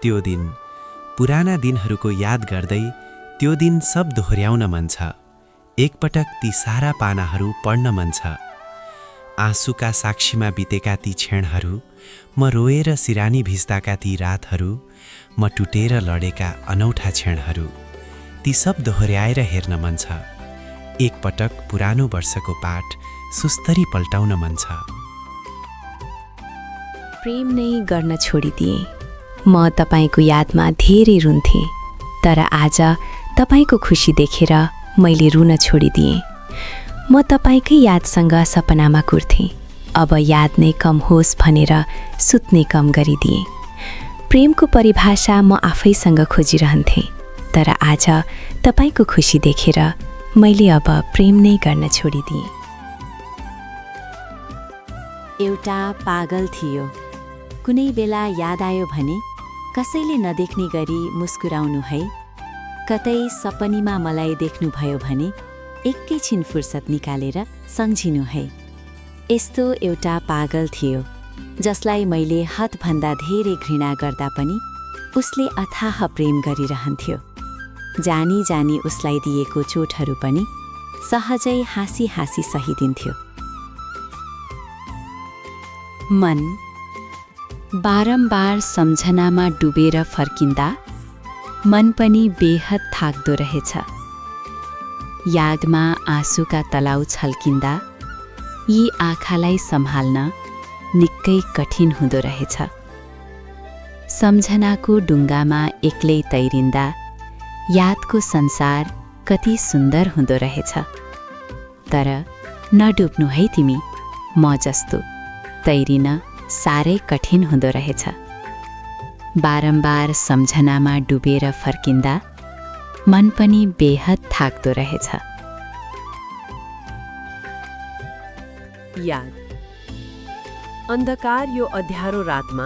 त्यो दिन पुराना दिनहरूको याद गर्दै त्यो दिन सब दोहोर्याउन मन छ। एकपटक ती सारा पानाहरू पढ्न मन छ। आँसुका साक्षीमा बितेका ती क्षणहरू, म रोएर सिरानी भिज्दाका ती रातहरू, म टुटेर लडेका अनौठा क्षणहरू, ती सब दोहोर्याएर हेर्न मन छ। एकपटक पुरानो वर्षको पाठ सुस्तरी पल्टाउन मन छ। प्रेम नै गर्न छोडिदिए। म तपाईको यादमा धेरै रुन्थे, तर आज तपाईको खुसी देखेर मैले रुन छोडिदिएँ। म तपाईकै यादसँग सपनामा कुर्थे, अब याद नै कम होस् भनेर सुत्ने कम गरिदिएँ। प्रेमको परिभाषा म आफैसँग खोजिरहन्थेँ, तर आज तपाईको खुसी देखेर मैले अब प्रेम नै गर्न छोडिदिएँ। एउटा पागल थियो। कुनै बेला याद आयो भने कसैले नदेख्ने गरी मुस्कुराउनु है। कतै सपनीमा मलाई देख्नुभयो भने एकैछिन फुर्सद निकालेर सम्झिनु है। यस्तो एउटा पागल थियो जसलाई मैले हदभन्दा धेरै घृणा गर्दा पनि उसले अथाह प्रेम गरिरहन्थ्यो। जानी जानी उसलाई दिएको चोटहरू पनि सहजै हाँसी हाँसी सहिदिन्थ्यो। मन बारम्बार सम्झनामा डुबेर फर्किँदा मन पनि बेहद थाक्दो रहेछ। यादमा आँसुका तलाउ छल्किँदा यी आँखालाई सम्हाल्न निकै कठिन हुँदो रहेछ। सम्झनाको डुङ्गामा एक्लै तैरिँदा यादको संसार कति सुन्दर हुँदो रहेछ। तर नडुब्नु है तिमी, म जस्तो तैरिन साह्रै कठिन हुँदो रहेछ। बारम्बार सम्झनामा डुबेर फर्किँदा मन पनि बेहद थाक्दो रहेछ। याद। अन्धकार यो अँध्यारो रातमा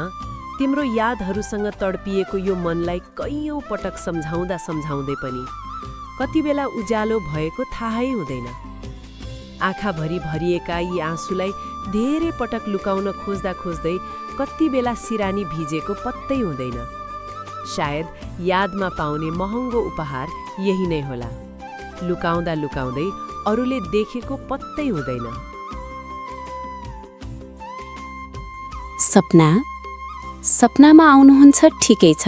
तिम्रो यादहरूसँग तडपिएको यो मनलाई कैयौं पटक सम्झाउँदा सम्झाउँदै पनि कति बेला उज्यालो भएको थाहै हुँदैन। आँखाभरि भरिएका यी आँसुलाई धेरै पटक लुकाउन खोज्दा खोज्दै कति बेला सिरानी भिजेको पत्तै हुँदैन। सायद यादमा पाउने महँगो उपहार यही नै होला। लुकाउँदा लुकाउँदै अरूले देखेको पत्तै हुँदैन। सपनामा आउनुहुन्छ ठिकै छ,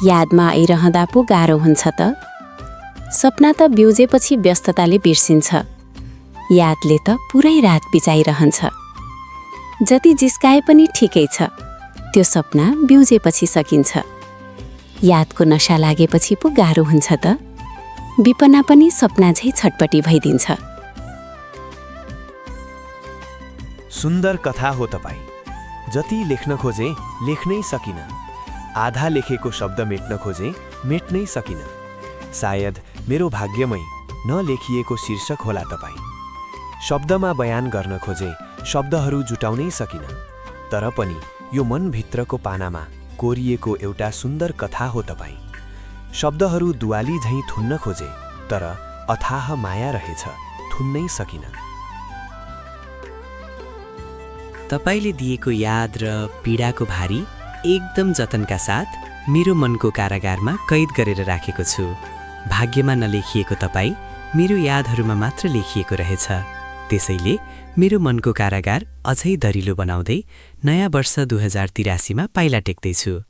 यादमा आइरहँदा पो गाह्रो हुन्छ त। सपना त बिउजेपछि व्यस्तताले बिर्सिन्छ, यादले त पुरै रात बिचाइरहन्छ। जति जिस्काए पनि ठिकै छ, त्यो सपना बिउजेपछि सकिन्छ। यादको नशा लागेपछि पो गाह्रो हुन्छ त। विपना पनि सपना झै छटपटी भइदिन्छ। सुन्दर कथा हो तपाईँ। जति लेख्न खोजे लेख्नै सकिन। आधा लेखेको शब्द मेट्न खोजे मेट्नै सकिन। सायद मेरो भाग्यमै नलेखिएको शीर्षक होला तपाईँ। शब्दमा बयान गर्न खोजे शब्दहरू जुटाउनै सकिन। तर पनि यो मनभित्रको पानामा कोरिएको एउटा सुन्दर कथा हो तपाईँ। शब्दहरू दुवाली झैँ थुन्न खोजे, तर अथाह माया रहेछ, थुन्नै सकिन। तपाईले दिएको याद र पीडाको भारी एकदम जतनका साथ मेरो मनको कारागारमा कैद गरेर राखेको छु। भाग्यमा नलेखिएको तपाईँ मेरो यादहरूमा मात्र लेखिएको रहेछ। त्यसैले मेरो मनको कारागार अझै दरिलो बनाउँदै नयाँ वर्ष 2083 मा पाइला टेक्दैछु।